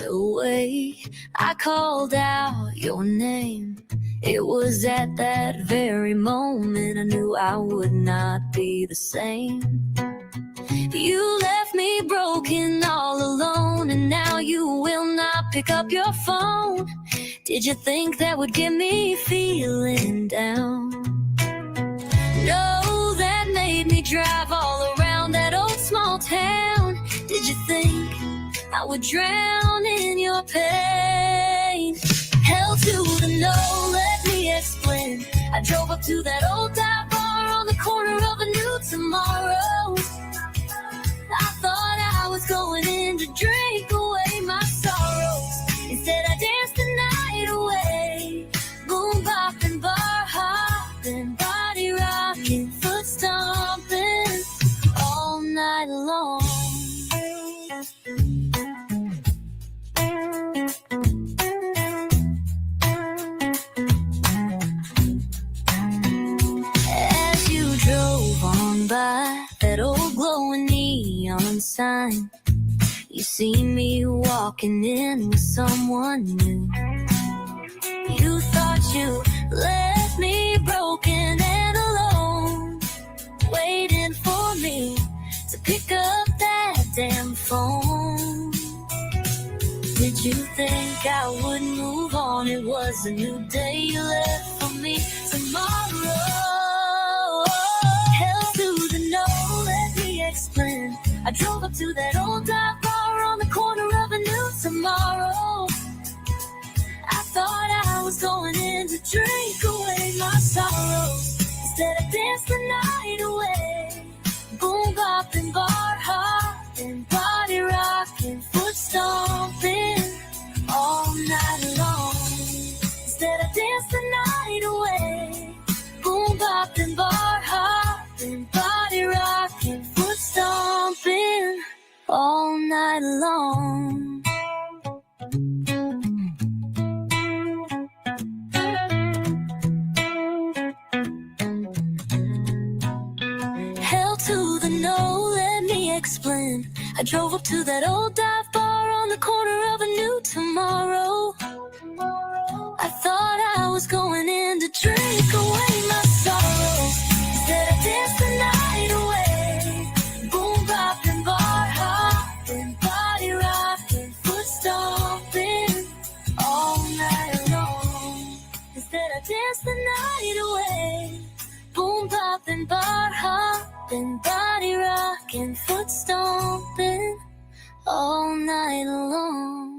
away. I called out your name. It was at that very moment I knew I would not be the same. You left me broken all alone, and now you will not pick up your phone. Did you think that would get me feeling down? No, that made me drive all around that old small town. Did you think I would drown in your pain? Hell to the no, let me explain. I drove up to that old dive bar on the corner of a new tomorrow. I thought I was going in to drink away my sorrows. Instead I danced the night away. Boom bopping, bar hopping, body rocking, foot stomping all night long. As you drove on by that old glowing neon sign, you see me walking in with someone new. You thought you left me broken and alone, waiting for me to pick up that damn phone. Did you think I would move on? It was a new day you left for me tomorrow. Hell to the no, let me explain. I drove up to that old dive bar on the corner of a new tomorrow. I thought I was going in to drink away my sorrows. Instead I danced the night away. Boom bopping, bar hopping, body rocking, foot stomping all night long. Instead I danced the night away. Boom bopping, bar hopping, body rocking, foot stomping all night long. Hell to the no, let me explain. I drove up to that old dive bar on the corner of a new tomorrow. I thought I was going in to drink away my sorrows. Instead I danced the night away. Boom bopping, bar hopping, body rocking, foot stomping all night long. Instead I danced the night away. Boom bopping, bar hopping, body rocking, foot stomping all night long.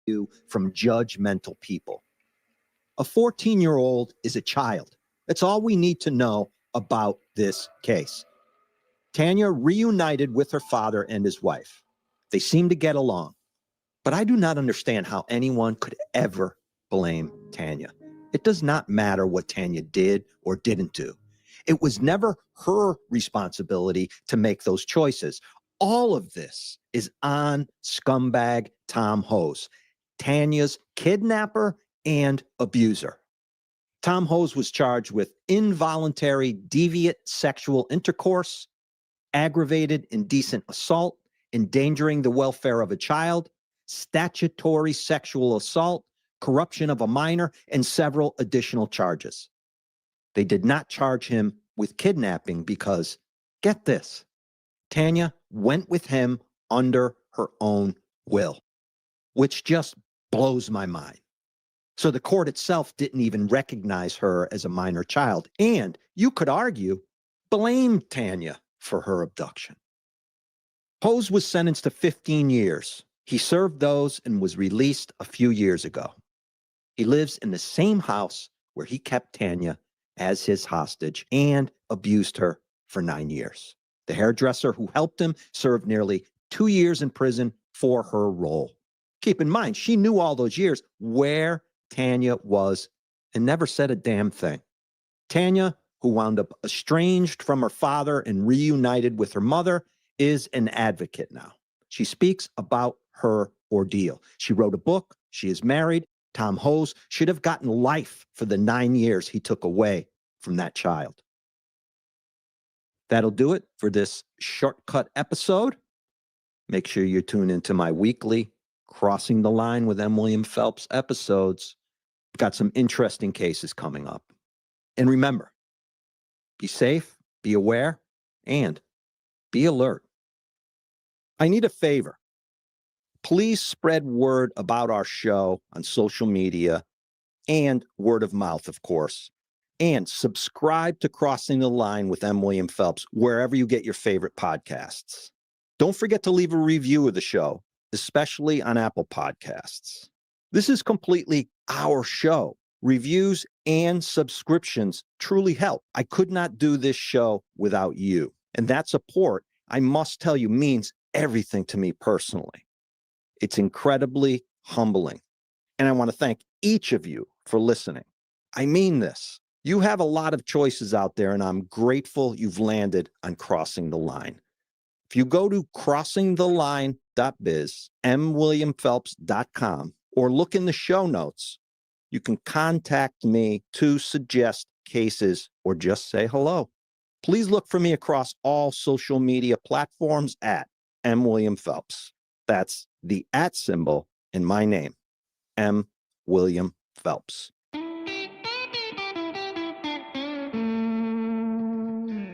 You from judgmental people. A 14-year-old is a child. That's all we need to know about this case. Tanya reunited with her father and his wife. They seem to get along. But I do not understand how anyone could ever blame Tanya. It does not matter what Tanya did or didn't do. It was never her responsibility to make those choices. All of this is on scumbag Tom Hose, Tanya's kidnapper and abuser. Tom Hose was charged with involuntary deviant sexual intercourse, aggravated indecent assault, endangering the welfare of a child, statutory sexual assault, corruption of a minor, and several additional charges. They did not charge him with kidnapping because, get this, Tanya went with him under her own will, which just blows my mind. So the court itself didn't even recognize her as a minor child, and you could argue, blame Tanya for her abduction. Hose was sentenced to 15 years. He served those and was released a few years ago. He lives in the same house where he kept Tanya as his hostage and abused her for 9 years. The hairdresser who helped him served nearly 2 years in prison for her role. Keep in mind, she knew all those years where Tanya was and never said a damn thing. Tanya, who wound up estranged from her father and reunited with her mother, is an advocate now. She speaks about her ordeal. She wrote a book. She is married. Tom Hose should have gotten life for the 9 years he took away from that child. That'll do it for this shortcut episode. Make sure you tune into my weekly Crossing the Line with M. William Phelps episodes. I've got some interesting cases coming up. And remember, be safe, be aware, and be alert. I need a favor. Please spread word about our show on social media and word of mouth, of course. And subscribe to Crossing the Line with M. William Phelps wherever you get your favorite podcasts. Don't forget to leave a review of the show, especially on Apple Podcasts. This is completely our show. Reviews and subscriptions truly help. I could not do this show without you. And that support, I must tell you, means everything to me personally. It's incredibly humbling. And I want to thank each of you for listening. I mean this. You have a lot of choices out there, and I'm grateful you've landed on Crossing the Line. If you go to crossingtheline.biz, mwilliamphelps.com, or look in the show notes, you can contact me to suggest cases or just say hello. Please look for me across all social media platforms at M. William Phelps. That's the @ symbol in my name, M. William Phelps.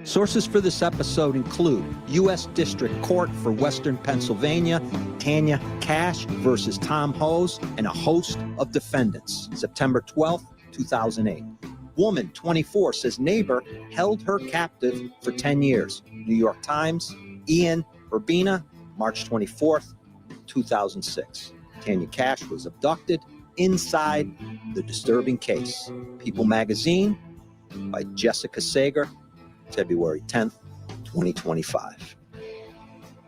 Sources for this episode include U.S. District Court for Western Pennsylvania, Tanya Kach versus Tom Hose, and a host of defendants. September 12, 2008. Woman, 24, says neighbor held her captive for 10 years. New York Times. Ian Urbina, March 24, 2006. Tanya Kach was abducted inside the disturbing case. People Magazine by Jessica Sager, February 10th, 2025.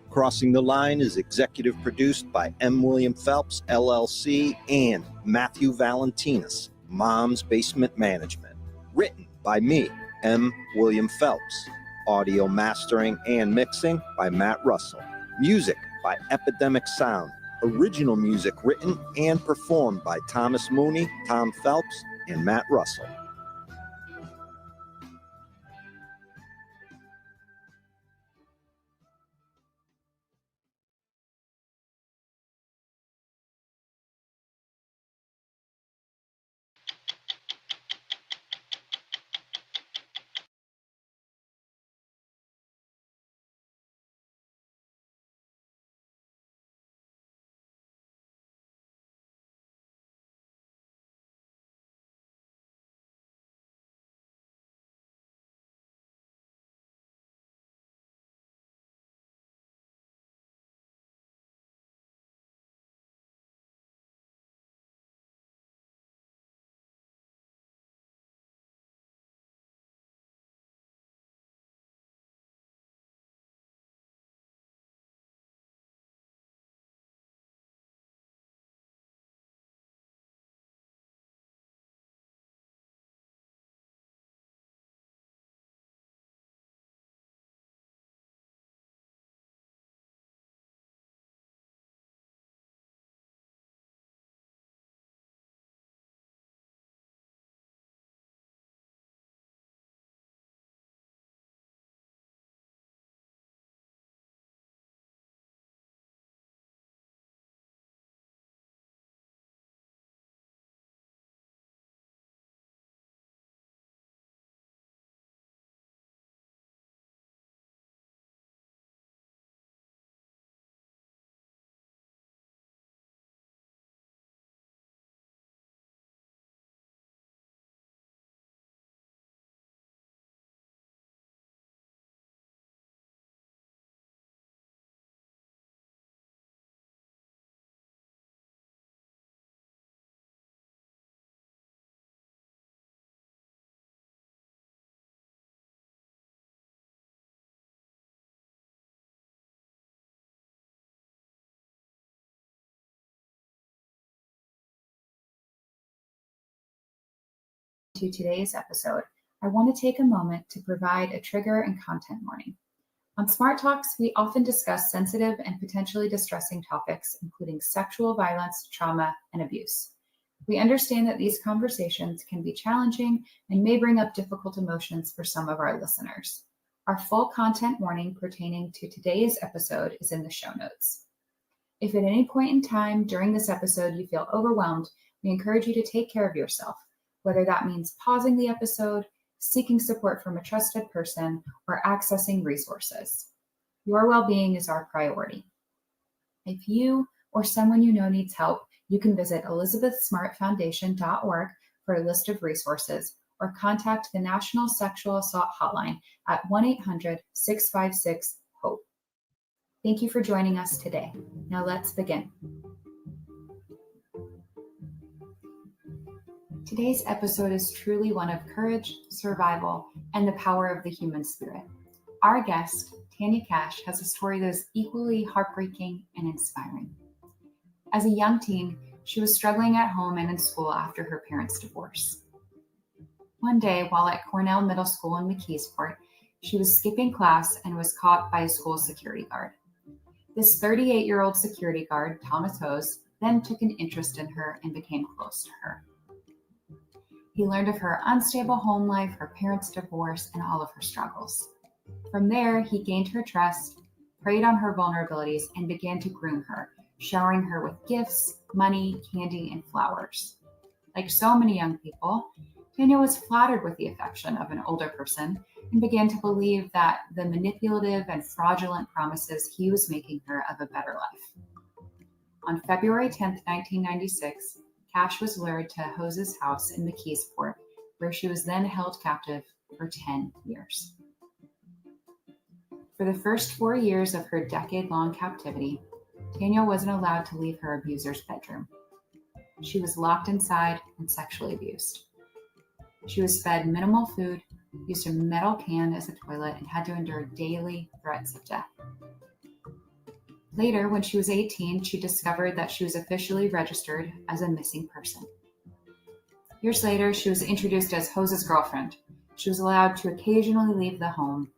Crossing the Line is executive produced by M. William Phelps, LLC, and Matthew Valentinus, Mom's Basement Management. Written by me, M. William Phelps. Audio mastering and mixing by Matt Russell. Music by Epidemic Sound. Original music written and performed by Thomas Mooney, Tom Phelps, and Matt Russell. To today's episode, I want to take a moment to provide a trigger and content warning. On Smart Talks, we often discuss sensitive and potentially distressing topics, including sexual violence, trauma, and abuse. We understand that these conversations can be challenging and may bring up difficult emotions for some of our listeners. Our full content warning pertaining to today's episode is in the show notes. If at any point in time during this episode you feel overwhelmed, we encourage you to take care of yourself, whether that means pausing the episode, seeking support from a trusted person, or accessing resources. Your well-being is our priority. If you or someone you know needs help, you can visit elizabethsmartfoundation.org for a list of resources or contact the National Sexual Assault Hotline at 1-800-656-HOPE. Thank you for joining us today. Now let's begin. Today's episode is truly one of courage, survival, and the power of the human spirit. Our guest, Tanya Kach, has a story that is equally heartbreaking and inspiring. As a young teen, she was struggling at home and in school after her parents' divorce. One day, while at Cornell Middle School in McKeesport, she was skipping class and was caught by a school security guard. This 38-year-old security guard, Thomas Hose, then took an interest in her and became close to her. He learned of her unstable home life, her parents' divorce, and all of her struggles. From there, he gained her trust, preyed on her vulnerabilities, and began to groom her, showering her with gifts, money, candy, and flowers. Like so many young people, Tanya was flattered with the affection of an older person and began to believe that the manipulative and fraudulent promises he was making her of a better life. On February 10, 1996, Kach was lured to Hose's house in McKeesport, where she was then held captive for 10 years. For the first 4 years of her decade-long captivity, Tanya wasn't allowed to leave her abuser's bedroom. She was locked inside and sexually abused. She was fed minimal food, used a metal can as a toilet, and had to endure daily threats of death. Later, when she was 18, she discovered that she was officially registered as a missing person. Years later, she was introduced as Hose's girlfriend. She was allowed to occasionally leave the home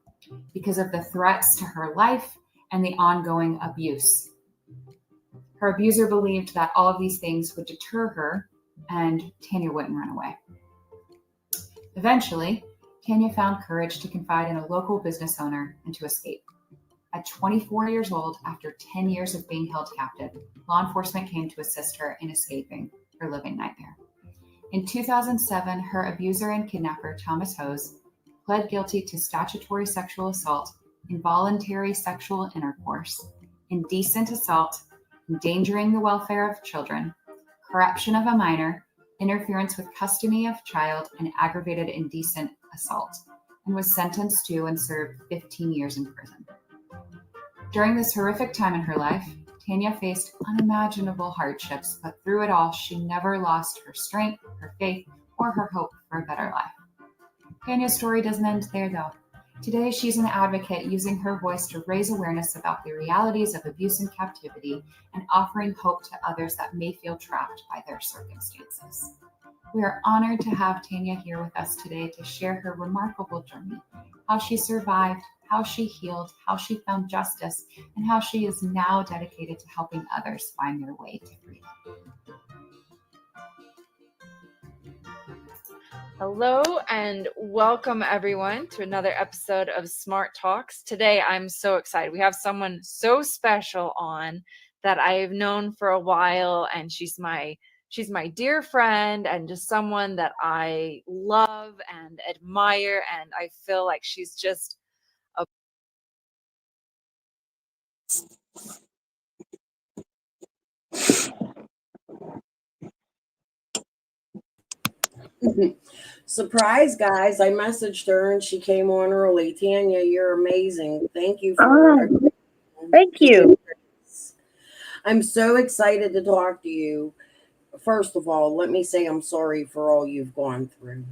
because of the threats to her life and the ongoing abuse. Her abuser believed that all of these things would deter her and Tanya wouldn't run away. Eventually, Tanya found courage to confide in a local business owner and to escape. At 24 years old, after 10 years of being held captive, law enforcement came to assist her in escaping her living nightmare. In 2007, her abuser and kidnapper, Thomas Hose, pled guilty to statutory sexual assault, involuntary sexual intercourse, indecent assault, endangering the welfare of children, corruption of a minor, interference with custody of child, and aggravated indecent assault, and was sentenced to and served 15 years in prison. During this horrific time in her life, Tanya faced unimaginable hardships, but through it all, she never lost her strength, her faith, or her hope for a better life. Tanya's story doesn't end there, though. Today, she's an advocate using her voice to raise awareness about the realities of abuse and captivity and offering hope to others that may feel trapped by their circumstances. We are honored to have Tanya here with us today to share her remarkable journey, how she survived, how she healed, how she found justice, and how she is now dedicated to helping others find their way to freedom. Hello and welcome everyone to another episode of Smart Talks. Today I'm so excited. We have someone so special on that I've known for a while, and she's my dear friend and just someone that I love and admire, and I feel like she's just a Surprise, guys. I messaged her and she came on early. Tanya, you're amazing. Thank you for Thank you. I'm so excited to talk to you. First of all, let me say I'm sorry for all you've gone through.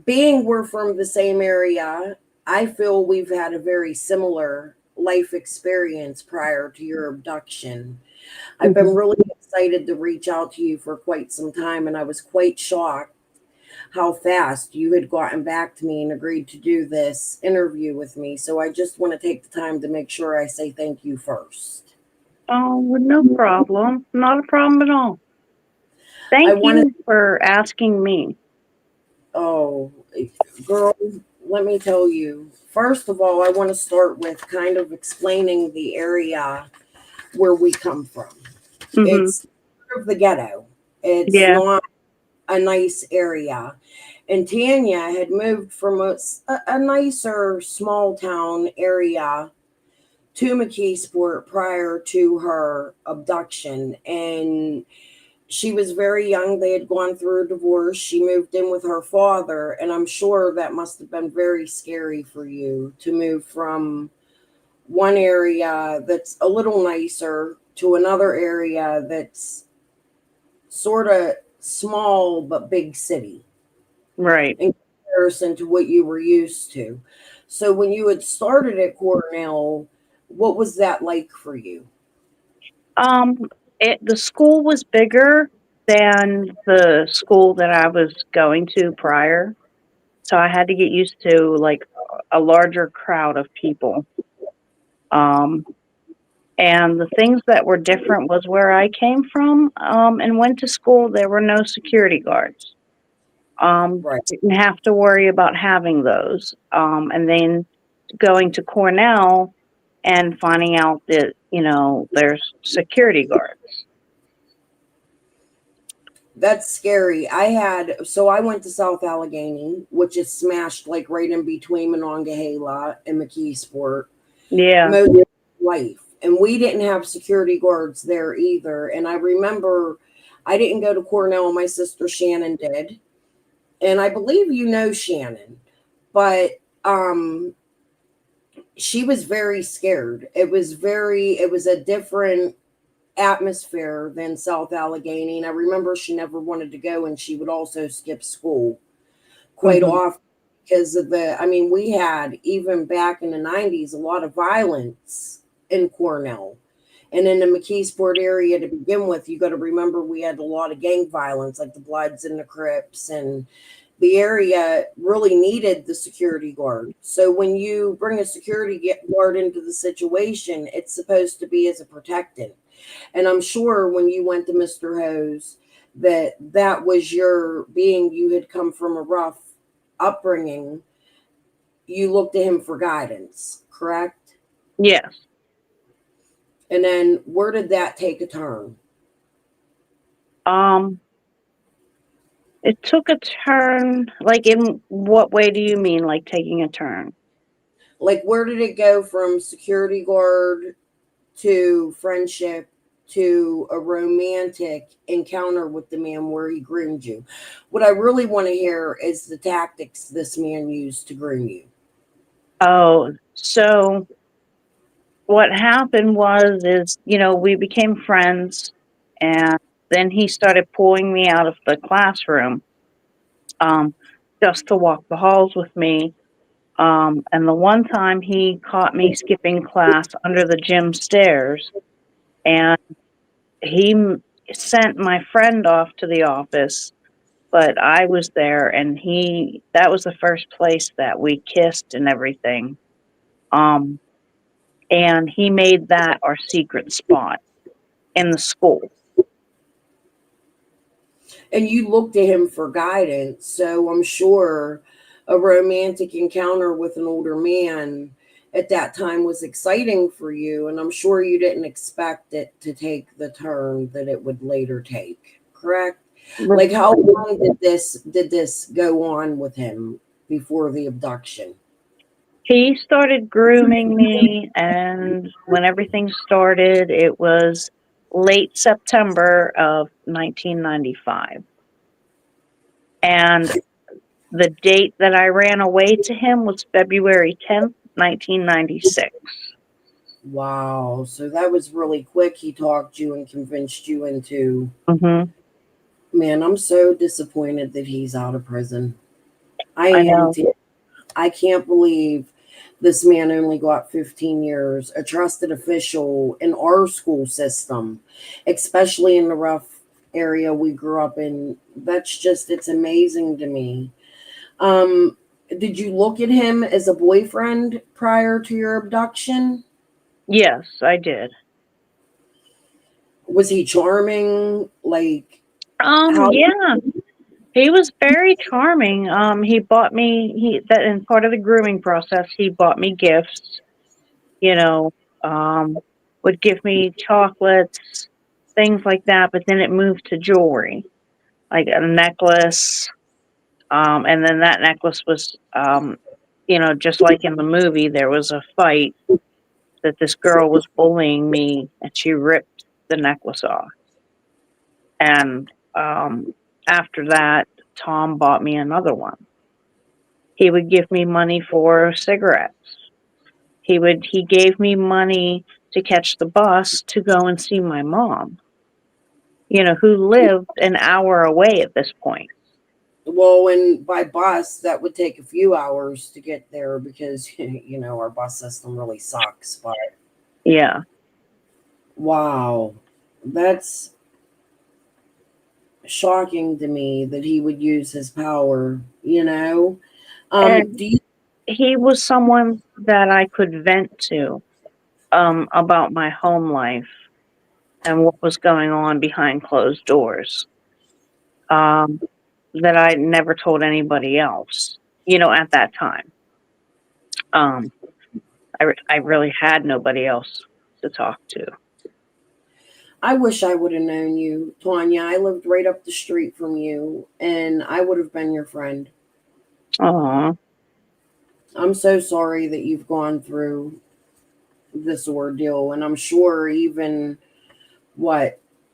Being we're from the same area, I feel we've had a very similar life experience prior to your abduction. I've been really excited to reach out to you for quite some time, and I was quite shocked how fast you had gotten back to me and agreed to do this interview with me. So I just want to take the time to make sure I say thank you first. Oh, no problem. Not a problem at all. Thank you for asking me. Oh, girl, let me tell you. First of all, I want to start with kind of explaining the area where we come from. Mm-hmm. It's sort of the ghetto. It's Yeah. not a nice area. And Tanya had moved from a nicer small town area to McKeesport prior to her abduction. And she was very young. They had gone through a divorce. She moved in with her father. And I'm sure that must have been very scary for you to move from one area that's a little nicer to another area that's sort of small but big city Right. in comparison to what you were used to. So when you had started at Cornell, what was that like for you? The school was bigger than the school that I was going to prior, so I had to get used to like a larger crowd of people. Um, and the things that were different was where I came from, and went to school. There were no security guards. Right. Didn't have to worry about having those. And then going to Cornell and finding out that, there's security guards. That's scary. I went to South Allegheny, which is smashed like right in between Monongahela and McKeesport. Yeah. Most of life. And we didn't have security guards there either. And I remember I didn't go to Cornell, my sister Shannon did. And I believe you know Shannon, but she was very scared. It was a different atmosphere than South Allegheny. And I remember she never wanted to go, and she would also skip school quite Mhm. often because of we had, even back in the 90s, a lot of violence in Cornell. And in the McKeesport area to begin with, you got to remember we had a lot of gang violence, like the Bloods and the Crips, and the area really needed the security guard. So when you bring a security guard into the situation, it's supposed to be as a protectant. And I'm sure when you went to Mr. Hose, that was your being. You had come from a rough upbringing. You looked to him for guidance, correct? Yes. And then where did that take a turn? It took a turn. Like, in what way do you mean, like taking a turn? Like, where did it go from security guard to friendship to a romantic encounter with the man where he groomed you? What I really want to hear is the tactics this man used to groom you. Oh, so what happened is, we became friends, and then he started pulling me out of the classroom, um, just to walk the halls with me. And the one time he caught me skipping class under the gym stairs, and he sent my friend off to the office, but I was there, and that was the first place that we kissed and everything. Um, and he made that our secret spot in the school. And you look to him for guidance. So I'm sure a romantic encounter with an older man at that time was exciting for you. And I'm sure you didn't expect it to take the turn that it would later take, correct? Like, how long did this go on with him before the abduction? He started grooming me, and when everything started, it was late September of 1995. And the date that I ran away to him was February 10th, 1996. Wow. So that was really quick. He talked you and convinced you into. Mm-hmm. Man, I'm so disappointed that he's out of prison. I I am know. too. I can't believe this man only got 15 years, a trusted official in our school system, especially in the rough area we grew up in. It's amazing to me. Um, did you look at him as a boyfriend prior to your abduction? Yes, I did. Was he charming? Like, how? Yeah. He was very charming. He bought me that in part of the grooming process. He bought me gifts. You know, would give me chocolates, things like that. But then it moved to jewelry, like a necklace. And then that necklace was, just like in the movie, there was a fight that this girl was bullying me, and she ripped the necklace off. And after that, Tom bought me another one. He would give me money for cigarettes. He gave me money to catch the bus to go and see my mom, who lived an hour away at this point. Well, and by bus, that would take a few hours to get there because, our bus system really sucks. But Yeah. wow, that's shocking to me that he would use his power. And Do you he was someone that I could vent to about my home life and what was going on behind closed doors, that I never told anybody else, at that time. I really had nobody else to talk to. I wish I would have known you, Tanya. I lived right up the street from you, and I would have been your friend. Aw. I'm so sorry that you've gone through this ordeal, and I'm sure even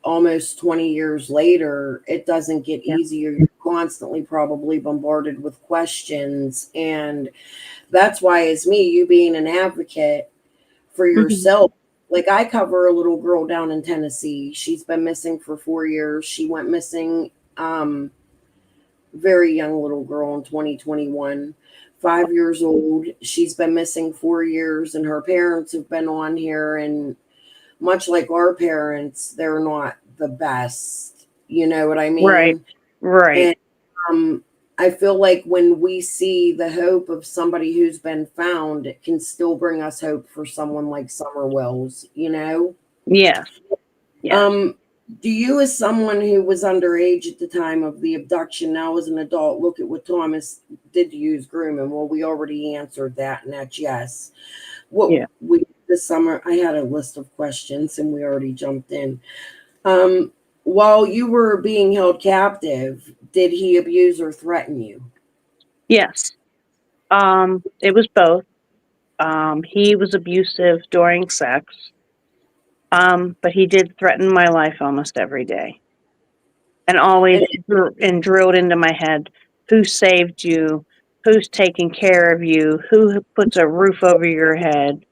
almost 20 years later, it doesn't get Yeah. easier. You're constantly probably bombarded with questions, and that's why, as me, you being an advocate for Mhm. yourself. Like, I cover a little girl down in Tennessee. She's been missing for 4 years. She went missing, very young little girl in 2021, 5 years old. She's been missing 4 years, and her parents have been on here. And much like our parents, they're not the best. You know what I Right. mean? Right. And um, I feel like when we see the hope of somebody who's been found, it can still bring us hope for someone like Summer Wells. Yes. Yes. Do you, as someone who was underage at the time of the abduction, now as an adult, look at what Thomas did to use grooming? Well, we already answered that, and that's yes. Yeah. This summer, I had a list of questions, and we already jumped in. While you were being held captive, did he abuse or threaten you? Yes. It was both. He was abusive during sex. But he did threaten my life almost every day. And always drilled into my head, who saved you? Who's taking care of you? Who puts a roof over your head?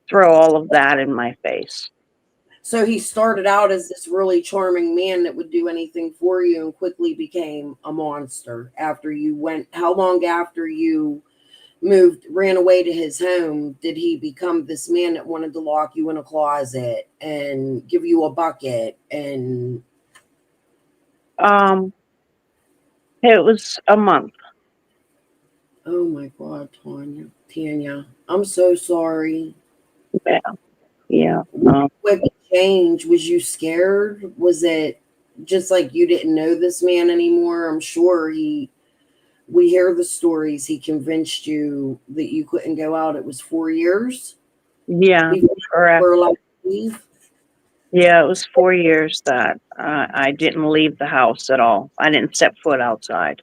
Throw all of that in my face. So he started out as this really charming man that would do anything for you and quickly became a monster after you went. How long after you ran away to his home, did he become this man that wanted to lock you in a closet and give you a bucket? And Um, it was a month. oh my God, Tanya, I'm so sorry. Yeah. Yeah. What change? Was you scared? Was it just like you didn't know this man anymore? I'm sure we hear the stories. He convinced you that you couldn't go out. It was 4 years Yeah. before you Correct. were allowed to leave. Yeah, it was 4 years that I didn't leave the house at all. I didn't step foot outside.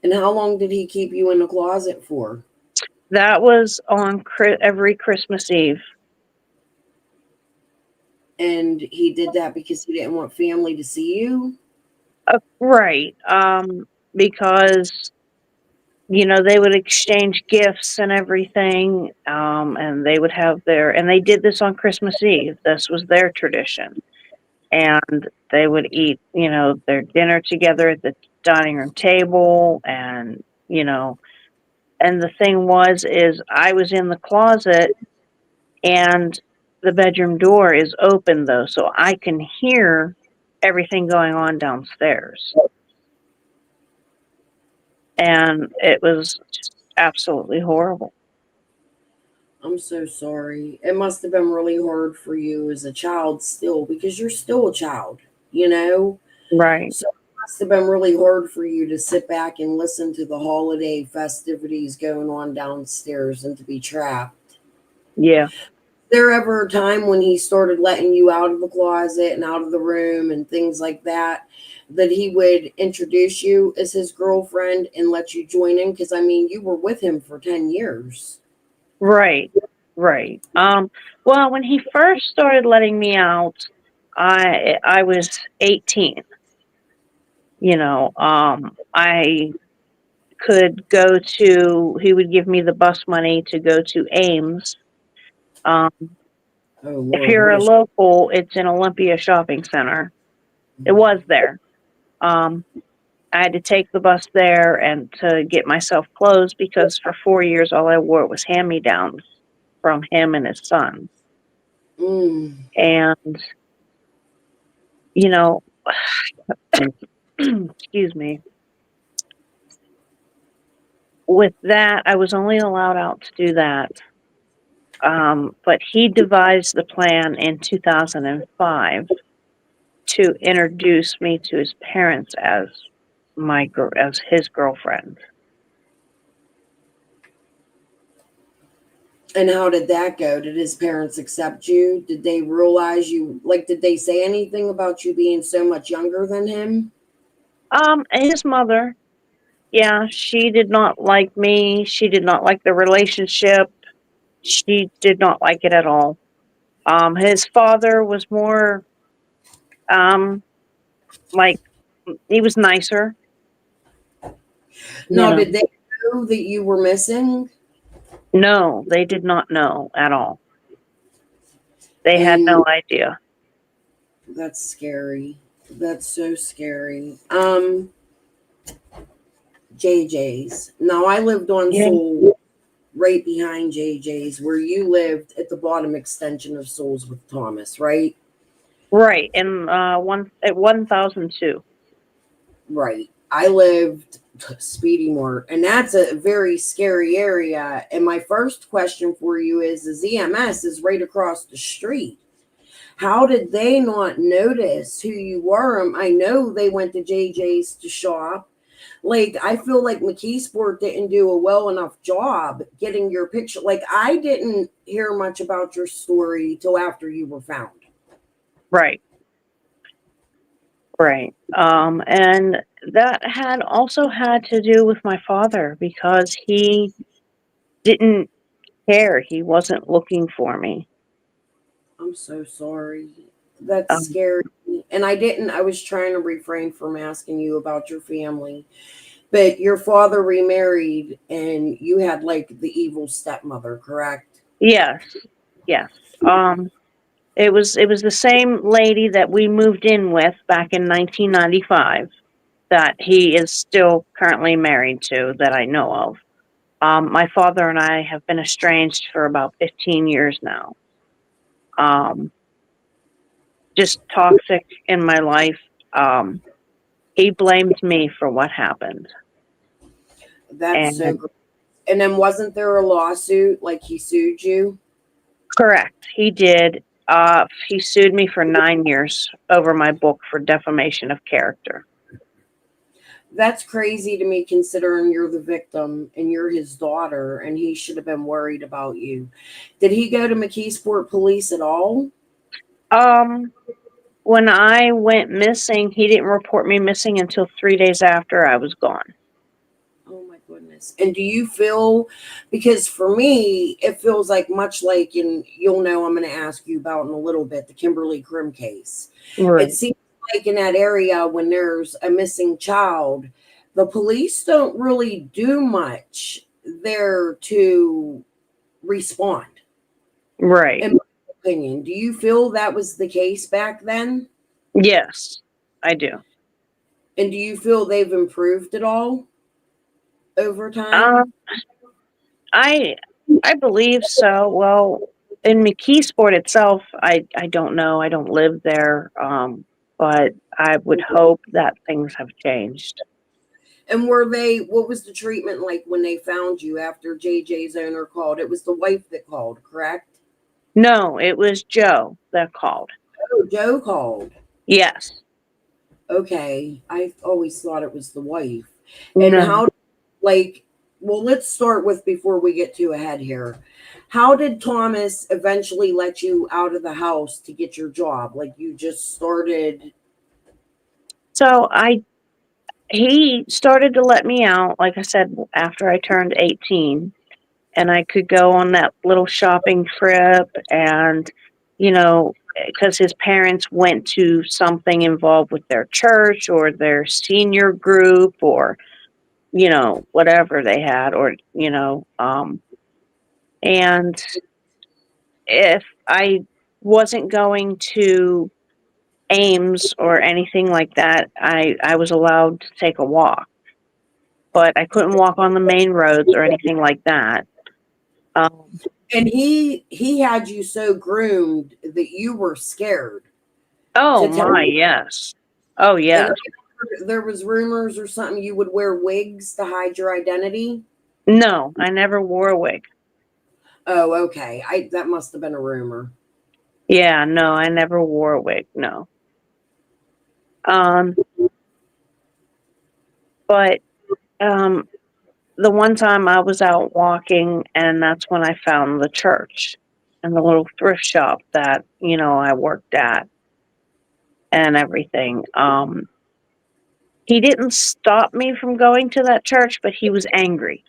And how long did he keep you in the closet for? That was on every Christmas Eve. And he did that because he didn't want family to see you? Right. Because, they would exchange gifts and everything. And they would have and they did this on Christmas Eve. This was their tradition. And they would eat, their dinner together at the dining room table. And, and the thing is I was in the closet and the bedroom door is open though, so I can hear everything going on downstairs. And it was absolutely horrible. I'm so sorry. It must have been really hard for you as a child still, because you're still a child. you know? Right. So it must have been really hard for you to sit back and listen to the holiday festivities going on downstairs and to be trapped. Yeah. There ever a time when he started letting you out of the closet and out of the room and things like that, that he would introduce you as his girlfriend and let you join in? Because I mean, you were with him for 10 years. Right. Right. Well, when he first started letting me out, I was 18. You know, I could go to, he would give me the bus money to go to Ames. Um, Oh if Lord, you're what a a local, it's in Olympia Shopping Center. It was there. Um, I had to take the bus there and to get myself clothes because for 4 years all I wore was hand-me-downs from him and his son. mm. And, you know, excuse me. With that, I was only allowed out to do that. But he devised the plan in 2005 to introduce me to his parents as as his girlfriend. And how did that go? Did his parents accept you? Did they realize you, like, did they say anything about you being so much younger than him? His mother, yeah, she did not like me. She did not like the relationship. She did not like it at all. His father was more, um, like, he was nicer, you No, know. did they know that you were missing? No, they did not know at all. They had And no idea. that's scary. That's so scary. JJ's. Now I lived on Yeah. Soul, right behind JJ's, where you lived at the bottom extension of Souls with Thomas, right? Right, and at 1002. Right. I lived Speedy Mort, and that's a very scary area. And my first question for you is EMS is right across the street. How did they not notice who you were? I know they went to JJ's to shop. Like, I feel like McKeesport didn't do a well enough job getting your picture. Like, I didn't hear much about your story till after you were found. Right, right. And that had also had to do with my father because he didn't care. He wasn't looking for me. I'm so sorry. That's Um, scary. And I was trying to refrain from asking you about your family. But your father remarried and you had like the evil stepmother, correct? yes, yes. It was the same lady that we moved in with back in 1995 that he is still currently married to that I know of. My father and I have been estranged for about 15 years now. Um, just toxic in my life. Um, he blamed me for what happened. That's so And great. And then wasn't there a lawsuit like he sued you? correct, he did. He sued me for 9 years over my book for defamation of character. That's crazy to me considering you're the victim and you're his daughter and he should have been worried about you. Did he go to McKeesport police at all? Um, when I went missing, he didn't report me missing until 3 days after I was gone. Oh my goodness. And do you feel, because for me, it feels like much like, and you'll know I'm going to ask you about in a little bit, the Kimberly Krim case. It Right. seems like in that area when there's a missing child, the police don't really do much there to respond, Right. in my opinion. Do you feel that was the case back then? Yes, I do. And do you feel they've improved at all over time? Um, I I believe so. Well, in McKeesport itself, I don't know. I don't live there. But I would hope that things have changed. And what was the treatment like when they found you after JJ's owner called? It was the wife that called, correct? No, it was Joe that called. Oh, Joe called. Yes. Okay. I always thought it was the wife. And No. how, like, well, let's start with before we get too ahead here. How did Thomas eventually let you out of the house to get your job? Like, you just started. So he started to let me out, like I said, after I turned 18, and I could go on that little shopping trip, and, you know, because his parents went to something involved with their church or their senior group or, you know, whatever they had, or, you know, and if I wasn't going to Ames or anything like that, I was allowed to take a walk, but I couldn't walk on the main roads or anything like that. And he had you so groomed that you were scared Oh to tell. my, yes. Oh And yes. there was rumors or something you would wear wigs to hide your identity. No, I never wore a wig. Oh, okay. I that must have been a rumor. Yeah, no, I never wore a wig. No. Um, but um, the one time I was out walking, and that's when I found the church and the little thrift shop that, you know, I worked at and everything. He didn't stop me from going to that church, but he was angry.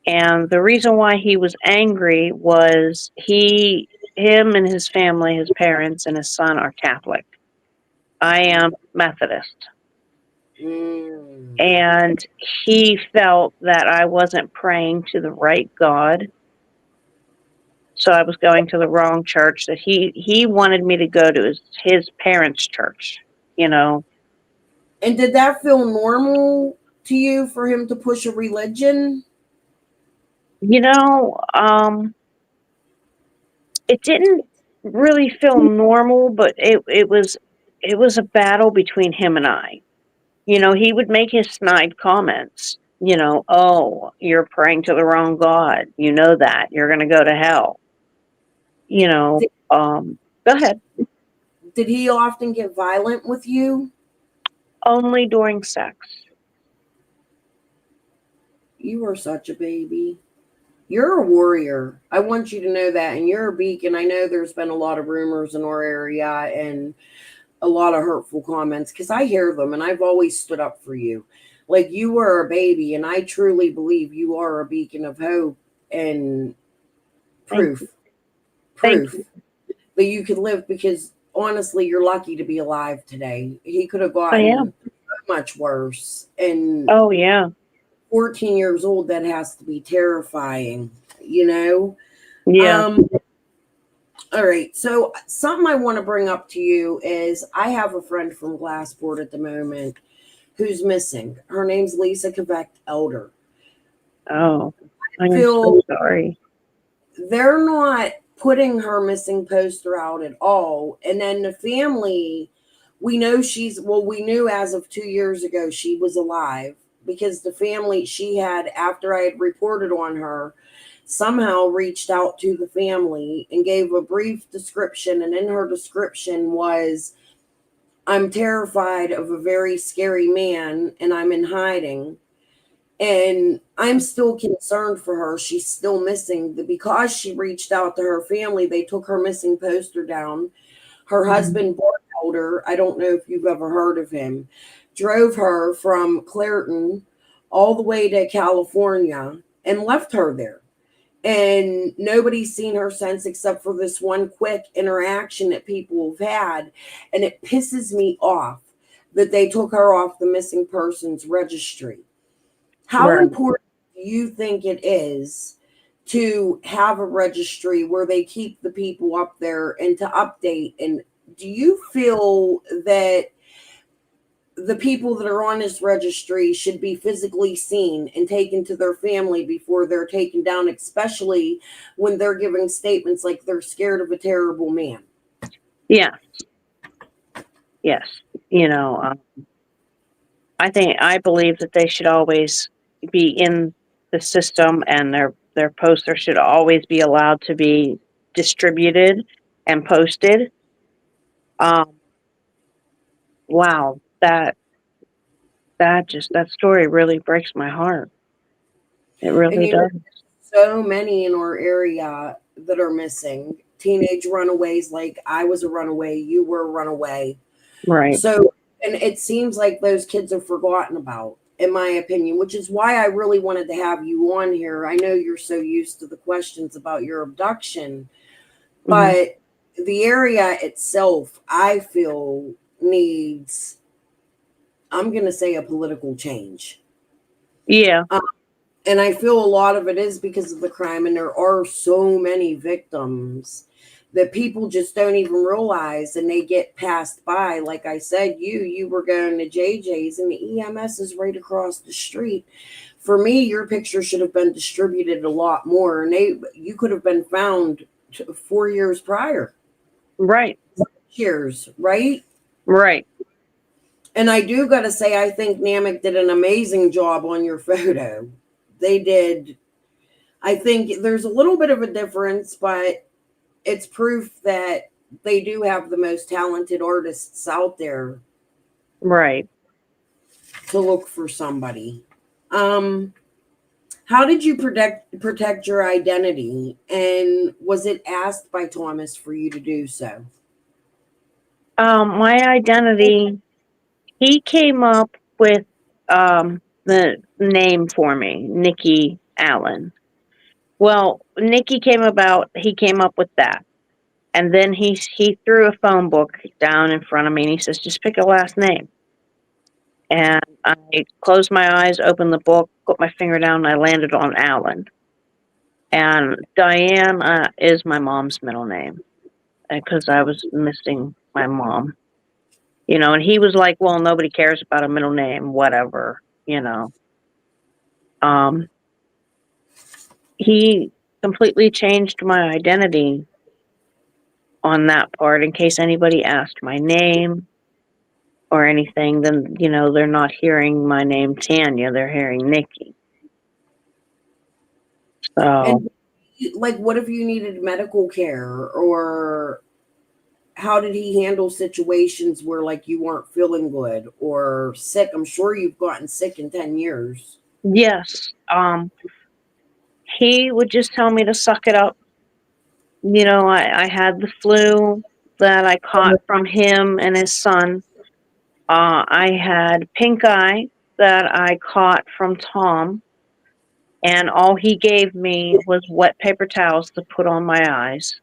And the reason why he was angry was him and his family, his parents and his son are Catholic. I am Methodist. Mm. And he felt that I wasn't praying to the right God. So I was going to the wrong church, that he wanted me to go to his parents' church, you know. And did that feel normal to you for him to push a religion? You know, it didn't really feel normal, but it was a battle between him and I. You know, he would make his snide comments, you know, oh, you're praying to the wrong God. You know that. You're gonna go to hell. You know, Did, go ahead. did he often get violent with you? Only during sex. You are such a baby. You're a warrior. I want you to know that. And you're a beacon. I know there's been a lot of rumors in our area and a lot of hurtful comments because I hear them and I've always stood up for you. Like you are a baby, and I truly believe you are a beacon of hope and Thank proof, you. Thank proof you. that you could live because honestly, you're lucky to be alive today. He could have I am. gotten so much worse. And Oh yeah. 14 years old, that has to be terrifying, you know? Yeah. Um, all right. So something I want to bring up to you is I have a friend from Glassport at the moment who's missing. Her name's Lisa Quebec Elder. Oh, I I am so feel sorry. they're not putting her missing poster out at all. And then the family, we know we knew as of 2 years ago she was alive because the family she had, after I had reported on her, somehow reached out to the family and gave a brief description. And in her description was, I'm terrified of a very scary man and I'm in hiding. And I'm still concerned for her. She's still missing. Because she reached out to her family, they took her missing poster down. Her husband, Bart Elder, I don't know if you've ever heard of him, drove her from Clairton all the way to California and left her there. And nobody's seen her since except for this one quick interaction that people have had. And it pisses me off that they took her off the missing persons registry. How Right. important do you think it is to have a registry where they keep the people up there and to update? And do you feel that the people that are on this registry should be physically seen and taken to their family before they're taken down, especially when they're giving statements like they're scared of a terrible man? Yeah. Yes. You know, I believe that they should always be in the system, and their poster should always be allowed to be distributed and posted. Um, wow, that story really breaks my heart. It And really does. so many in our area that are missing. Teenage runaways, like I was a runaway, you were a runaway. Right. So, and it seems like those kids are forgotten about, in my opinion, which is why I really wanted to have you on here. I know you're so used to the questions about your abduction, but the area itself, I feel, needs, I'm going to say, a political change. Yeah. And I feel a lot of it is because of the crime, and there are so many victims that people just don't even realize, and they get passed by. Like I said, you were going to JJ's and the EMS is right across the street. For me, your picture should have been distributed a lot more, and you could have been found 4 years prior. Right. Years, right? Right. And I do got to say, I think Namek did an amazing job on your photo. They did. I think there's a little bit of a difference, but it's proof that they do have the most talented artists out there Right. to look for somebody. How did you protect your identity, and was it asked by Thomas for you to do so? My identity, he came up with the name for me, Nikki Allen. Well, Nikki he came up with that. And then he threw a phone book down in front of me and he says, just pick a last name. And I closed my eyes, opened the book, put my finger down, and I landed on Allen. And Diane is my mom's middle name because I was missing my mom. You know, and he was like, well, nobody cares about a middle name, whatever, you know. He completely changed my identity on that part in case anybody asked my name or anything, then, you know, they're not hearing my name Tanya, they're hearing Nikki. So, And like, what if you needed medical care, or how did he handle situations where like you weren't feeling good or sick? I'm sure you've gotten sick in 10 years. yes, he would just tell me to suck it up. You know, I had the flu that I caught from him and his son. I had pink eye that I caught from Tom, and all he gave me was wet paper towels to put on my eyes.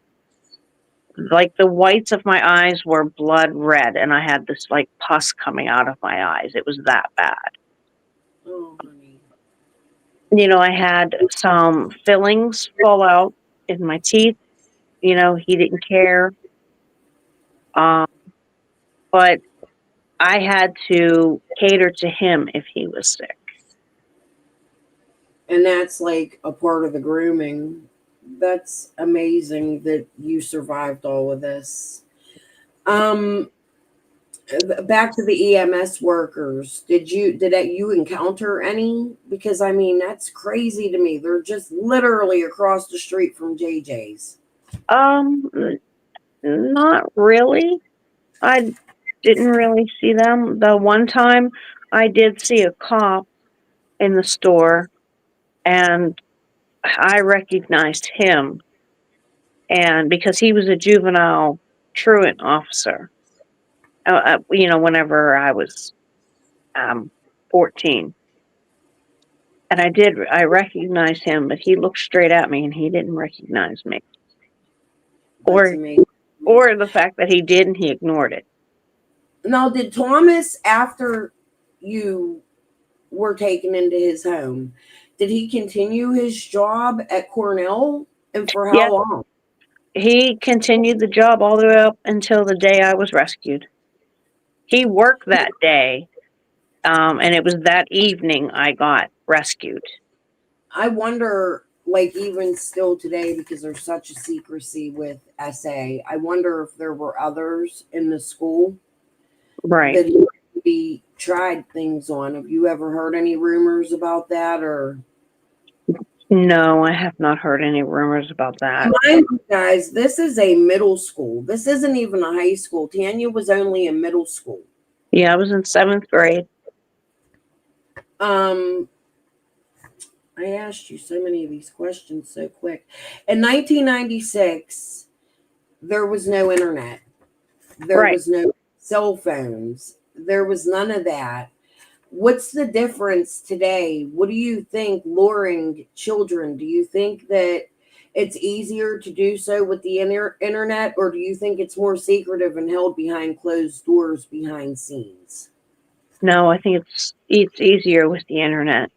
Like the whites of my eyes were blood red, and I had this like pus coming out of my eyes. It was that bad. Oh, honey. You know, I had some fillings fall out in my teeth. You know, he didn't care. But I had to cater to him if he was sick. And that's like a part of the grooming. That's amazing that you survived all of this. Um, Back to the EMS workers. Did you encounter any? Because I mean, that's crazy to me. They're just literally across the street from JJ's. Um, Not really. I didn't really see them. The one time I did see a cop in the store, and I recognized him, and because he was a juvenile truant officer, you know, whenever I was 14. And I recognized him, but he looked straight at me and he didn't recognize me. That's Or amazing. or the fact that he did and he ignored it. Now, did Thomas, after you were taken into his home, did he continue his job at Cornell, and for how Yeah, long? he continued the job all the way up until the day I was rescued. He worked that day, and it was that evening I got rescued. I wonder, like, even still today, because there's such a secrecy with SA, I wonder if there were others in the school Right. that he maybe tried things on. Have you ever heard any rumors about that? Or No, I have not heard any rumors about that. mind you, guys, this is a middle school. This isn't even a high school. Tanya was only in middle school. Yeah, I was in 7th grade. I asked you so many of these questions so quick. In 1996, there was no internet. There Right. was no cell phones. There was none of that. What's the difference today? What do you think luring children? Do you think that it's easier to do so with the internet, or do you think it's more secretive and held behind closed doors behind scenes? No, I think it's easier with the internet.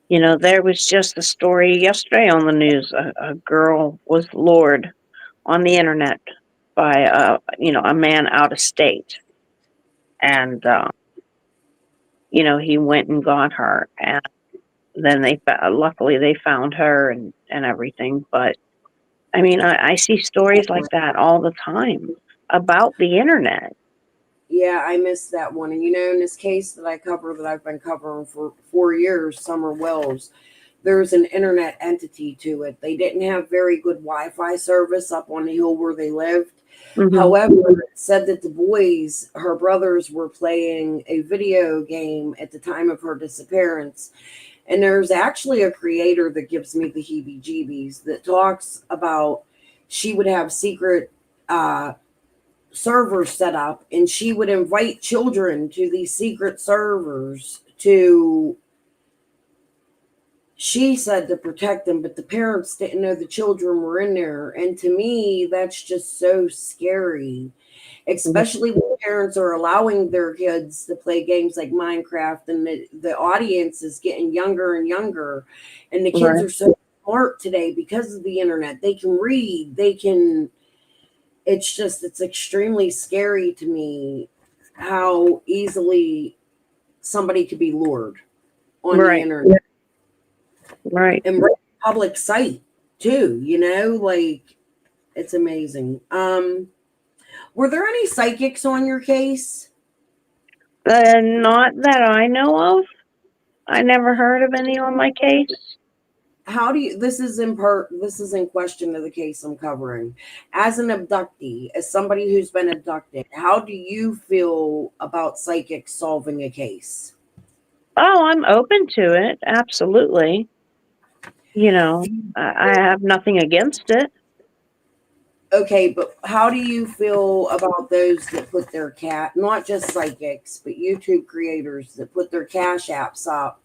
You know, there was just a story yesterday on the news. A girl was lured on the internet by a man out of state, and he went and got her, and then luckily they found her and everything. But I mean, I see stories like that all the time about the internet. Yeah, I missed that one. And in this case that I've been covering for 4 years, Summer Wells, there's an internet entity to it. They didn't have very good Wi-Fi service up on the hill where they lived. Mm-hmm. However, it said that the boys, her brothers, were playing a video game at the time of her disappearance. And there's actually a creator that gives me the heebie-jeebies that talks about she would have secret servers set up, and she would invite children to these secret servers she said to protect them, but the parents didn't know the children were in there. And to me, that's just so scary, especially when parents are allowing their kids to play games like Minecraft, and the audience is getting younger and younger, and the kids are so smart today because of the internet. They can read, it's extremely scary to me how easily somebody could be lured on the internet. Right. And public site too, like it's amazing. Were there any psychics on your case? Not that I know of. I never heard of any on my case. How do you, this is in question of the case I'm covering. As an abductee, as somebody who's been abducted, how do you feel about psychics solving a case? Oh, I'm open to it. Absolutely. I have nothing against it. Okay, but how do you feel about those that put their not just psychics, but YouTube creators that put their Cash Apps up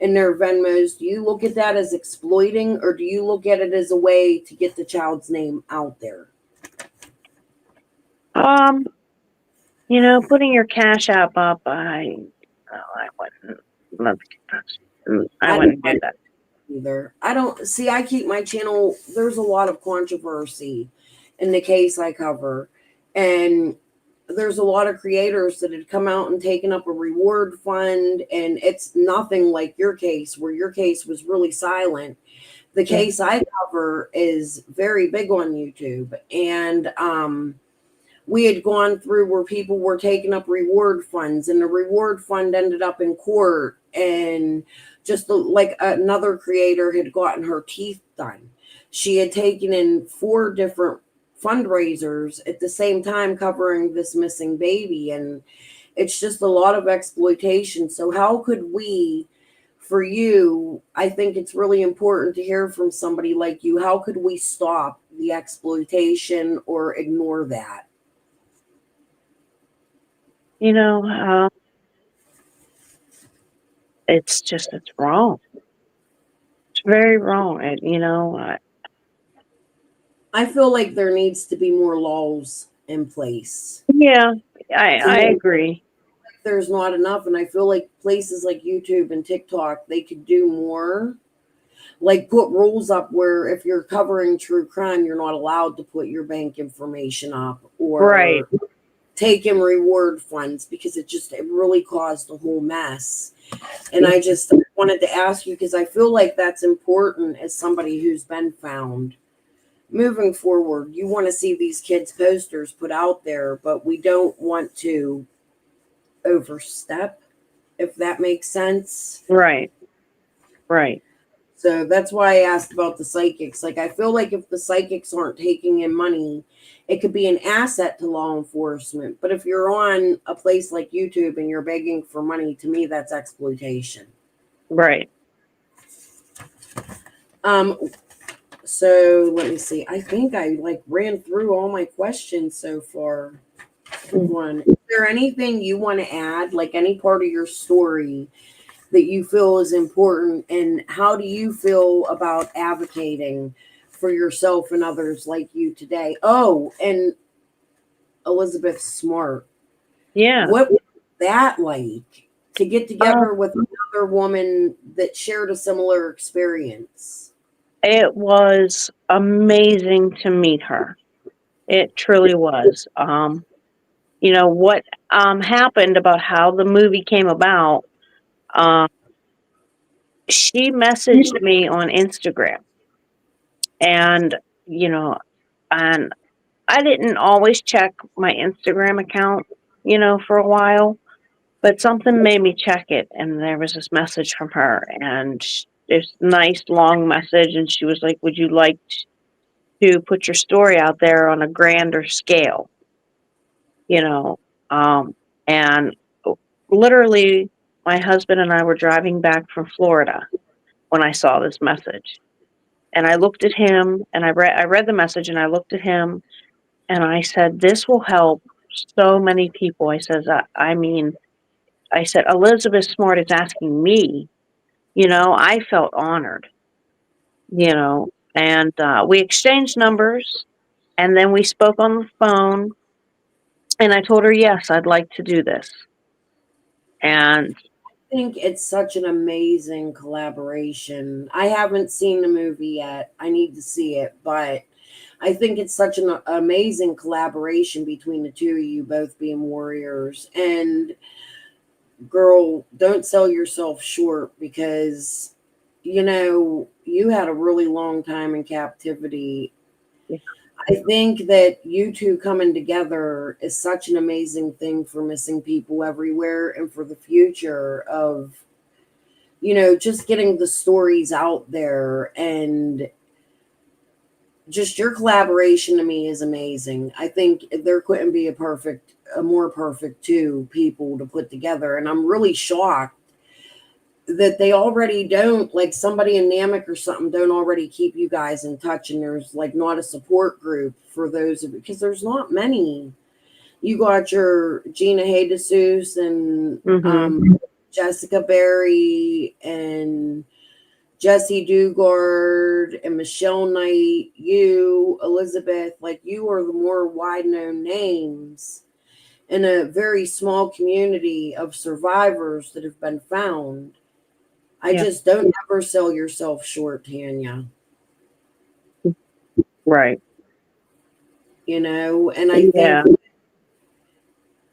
and their Venmos? Do you look at that as exploiting, or do you look at it as a way to get the child's name out there? Putting your Cash App up, I wouldn't do that either. I don't see. I keep my channel. There's a lot of controversy in the case I cover, and there's a lot of creators that had come out and taken up a reward fund, and it's nothing like your case, where your case was really silent. The case I cover is very big on YouTube, and we had gone through where people were taking up reward funds, and the reward fund ended up in court, and just like another creator had gotten her teeth done. She had taken in 4 different fundraisers at the same time covering this missing baby, and it's just a lot of exploitation. So how could we, for you, I think it's really important to hear from somebody like you, how could we stop the exploitation or ignore that? It's wrong. It's very wrong. I feel like there needs to be more laws in place. Yeah, I agree. There's not enough, and I feel like places like YouTube and TikTok, they could do more. Like put rules up where if you're covering true crime, you're not allowed to put your bank information up, or take in reward funds, because it really caused a whole mess. And I just wanted to ask you, because I feel like that's important as somebody who's been found. Moving forward, you want to see these kids' posters put out there, but we don't want to overstep, if that makes sense. Right. So that's why I asked about the psychics. Like, I feel like if the psychics aren't taking in money, it could be an asset to law enforcement. But if you're on a place like YouTube and you're begging for money, to me, that's exploitation. Right. So let me see. I think I like ran through all my questions so far. One, is there anything you want to add, like any part of your story that you feel is important, and how do you feel about advocating for yourself and others like you today? Oh, and Elizabeth Smart, Yeah. what was that like to get Um, together with another woman that shared a similar experience? it was amazing to meet her. It truly was. You know what happened about how the movie came about. Um, she messaged me on Instagram, and you know, and I didn't always check my Instagram account, for a while, but something made me check it, and there was this message from her, and this nice long message, and she was like, "Would you like to put your story out there on a grander scale?" You know, and literally, my husband and I were driving back from Florida when I saw this message, and I looked at him, and I read the message, and I looked at him, and I said, "This will help so many people." I says, I mean, I said, "Elizabeth Smart is asking me." I felt honored, and we exchanged numbers, and then we spoke on the phone, and I told her, yes, I'd like to do this. And I think it's such an amazing collaboration. I haven't seen the movie yet. I need to see it, but I think it's such an amazing collaboration between the two of you, both being warriors. And girl, don't sell yourself short, because you had a really long time in captivity. I think that you two coming together is such an amazing thing for missing people everywhere, and for the future of, just getting the stories out there. And just your collaboration to me is amazing. I think there couldn't be a more perfect two people to put together. And I'm really shocked that they already don't, like somebody in Namek or something, don't already keep you guys in touch, and there's like not a support group for those of, because there's not many. You got your Gina Jesus and Jessica Berry and Jesse Dugard and Michelle Knight, you, Elizabeth, like you are the more wide known names in a very small community of survivors that have been found. I just don't ever sell yourself short, Tanya. right. And I think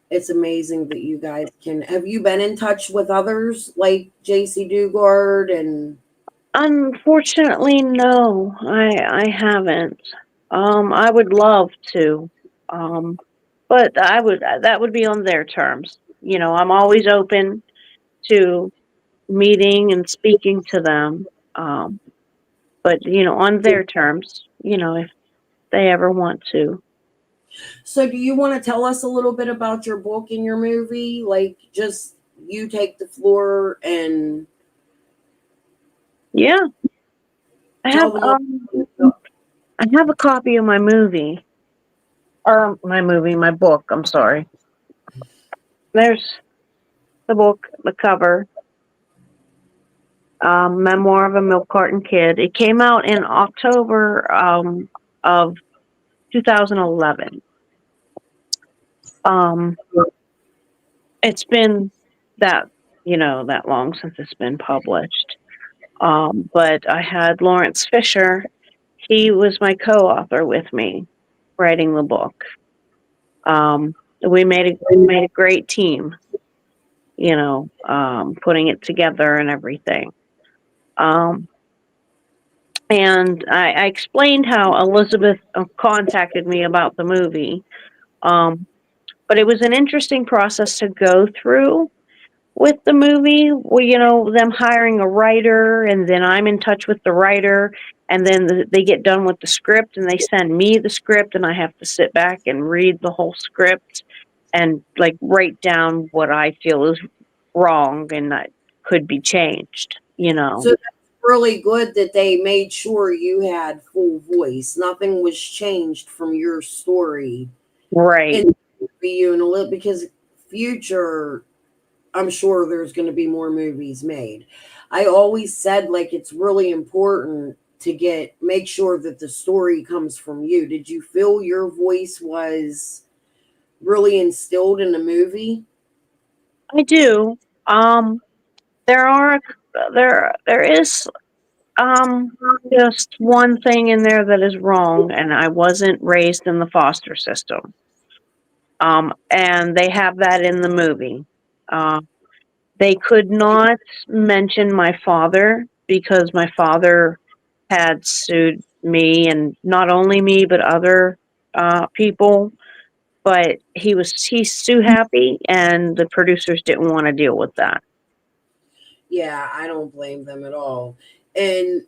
it's amazing that you guys can. Have you been in touch with others like JC Dugard and? Unfortunately, no, I haven't. I would love to, but that would be on their terms. I'm always open to meeting and speaking to them, but on their terms. If they ever want to. So do you want to tell us a little bit about your book and your movie? Like, just you take the floor and Yeah, I have tell them. I have a copy of my movie, or my book. I'm sorry. There's the book, the cover. Memoir of a Milk Carton Kid. It came out in October of 2011. It's been that long since it's been published. But I had Lawrence Fisher. He was my co-author with me writing the book. We made a great team, putting it together and everything. And I explained how Elizabeth contacted me about the movie. But it was an interesting process to go through with the movie. Well, you know, them hiring a writer, and then I'm in touch with the writer, and then they get done with the script, and they send me the script, and I have to sit back and read the whole script and like write down what I feel is wrong and that could be changed. You know, So that's really good that they made sure you had full voice. Nothing was changed from your story right? in for you and a little because future, I'm sure there's going to be more movies made. I always said like it's really important to make sure that the story comes from you. Did you feel your voice was really instilled in the movie? I do. Um, there are there is just one thing in there that is wrong, and I wasn't raised in the foster system. And they have that in the movie. They could not mention my father because my father had sued me, and not only me but other people. But he's too happy, and the producers didn't want to deal with that. Yeah, I don't blame them at all. And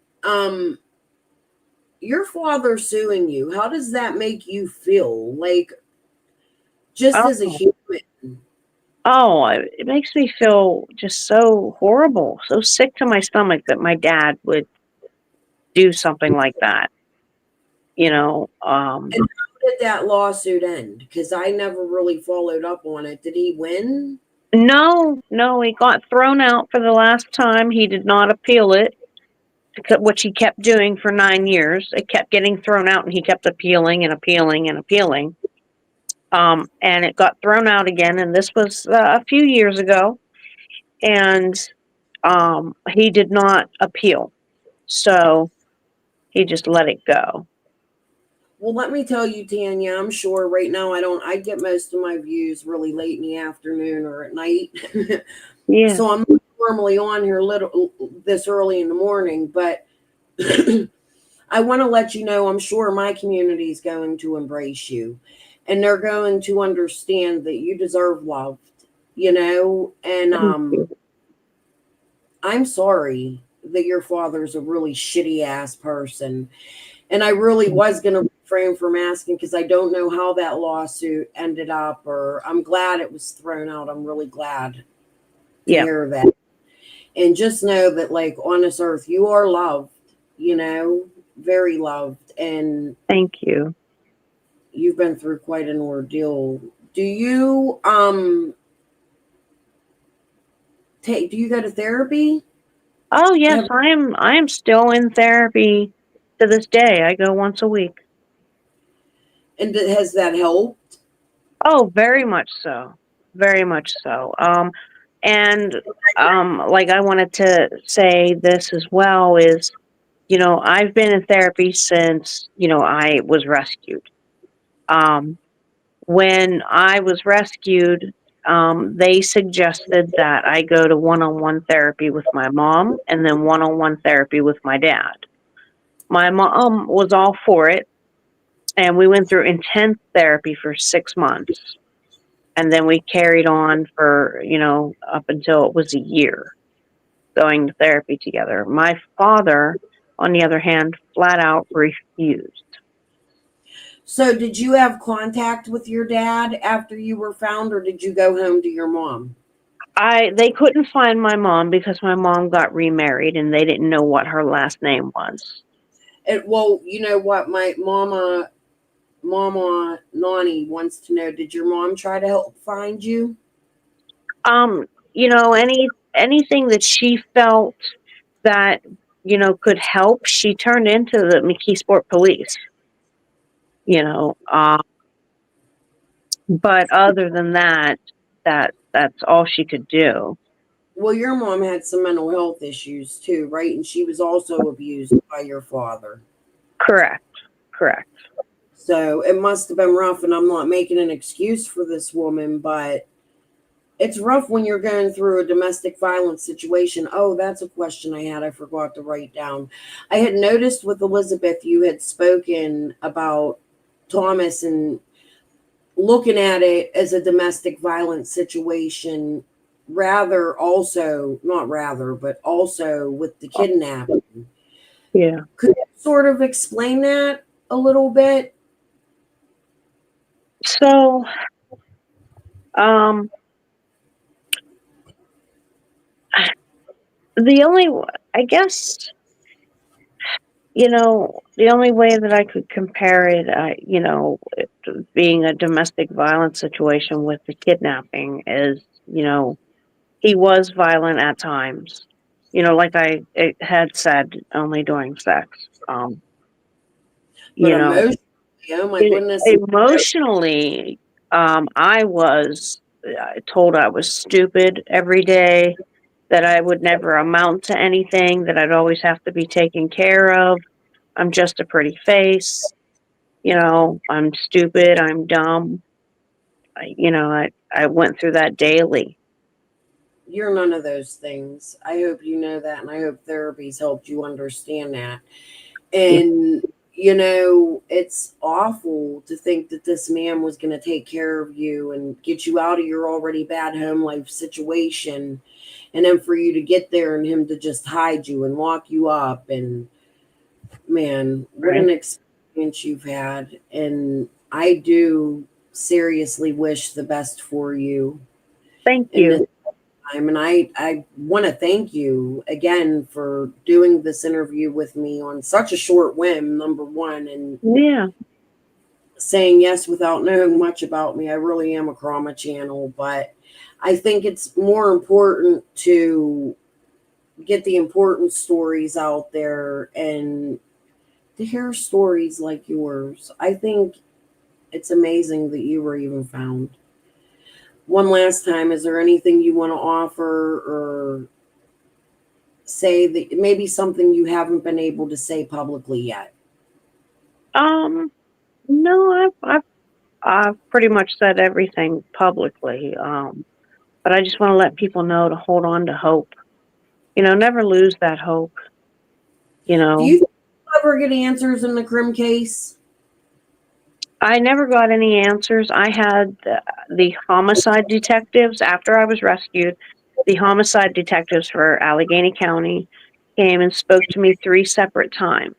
your father suing you, how does that make you feel? Like just as a Oh, human? it makes me feel just so horrible, so sick to my stomach that my dad would do something like that. You know, And how did that lawsuit end? Because I never really followed up on it. Did he win? no, he got thrown out for the last time. He did not appeal it, which he kept doing for 9 years. It kept getting thrown out, and he kept appealing and appealing and appealing. And it got thrown out again, and this was a few years ago, and he did not appeal, so he just let it go. Well, let me tell you, Tanya, I'm sure right now I get most of my views really late in the afternoon or at night. Yeah, So I'm normally on here little this early in the morning, but I want to let you know I'm sure my community is going to embrace you and they're going to understand that you deserve love, and thank you. I'm sorry that your father's a really shitty ass person. And I really was going to refrain from asking because I don't know how that lawsuit ended up, or I'm glad it was thrown out. I'm really glad to Yeah, hear that. And just know that, like, on this earth, you are loved, very loved. And thank you. you've been through quite an ordeal. Do you, do you go to therapy? Oh yes, Have, I am still in therapy to this day. I go once a week. and has that helped? Oh, very much so. Very much so. And like I wanted to say this as well is, you know, I've been in therapy since, you know, I was rescued. Um, when I was rescued, they suggested that I go to one-on-one therapy with my mom and then one-on-one therapy with my dad. My mom was all for it, and we went through intense therapy for 6 months. And then we carried on for, you know, up until it was a year going to therapy together. My father, on the other hand, flat out refused. So, did you have contact with your dad after you were found, or did you go home to your mom? They couldn't find my mom because my mom got remarried and they didn't know what her last name was. Well, you know what, my Mama Nani wants to know. Did your mom try to help find you? You know, anything that she felt that, you know, could help, she turned into the McKeesport police, you know. But other than that, that's all she could do. Well, your mom had some mental health issues too, right? And she was also abused by your father. Correct. Correct. So it must have been rough. And I'm not making an excuse for this woman, but it's rough when you're going through a domestic violence situation. Oh, that's a question I had. I forgot to write down. I had noticed with Elizabeth, you had spoken about Thomas and looking at it as a domestic violence situation also with the kidnapping. Yeah. Could you sort of explain that a little bit? So, the only, I guess, the only way that I could compare it, it being a domestic violence situation with the kidnapping is, he was violent at times. Like I had said, only during sex. But You know, emotionally, oh my goodness. emotionally, I was told I was stupid every day, that I would never amount to anything, that I'd always have to be taken care of. I'm just a pretty face. I'm stupid. I'm dumb. I went through that daily. You're none of those things. I hope you know that, and I hope therapy's helped you understand that. Yeah. And, it's awful to think that this man was going to take care of you and get you out of your already bad home life situation. And then for you to get there and him to just hide you and lock you up. And, man, what Right. an experience you've had. And I do seriously wish the best for you Thank in this you. time. And I want to thank you again for doing this interview with me on such a short whim, number one, and Yeah. saying yes without knowing much about me. I really am a trauma channel, but I think it's more important to get the important stories out there and to hear stories like yours. I think it's amazing that you were even found. One last time, is there anything you want to offer or say that maybe something you haven't been able to say publicly yet? No, I've pretty much said everything publicly. But I just want to let people know to hold on to hope. Never lose that hope. Do you think you'll ever get answers in the Krim case? I never got any answers. I had the homicide detectives after I was rescued. The homicide detectives for Allegheny County came and spoke to me 3 separate times.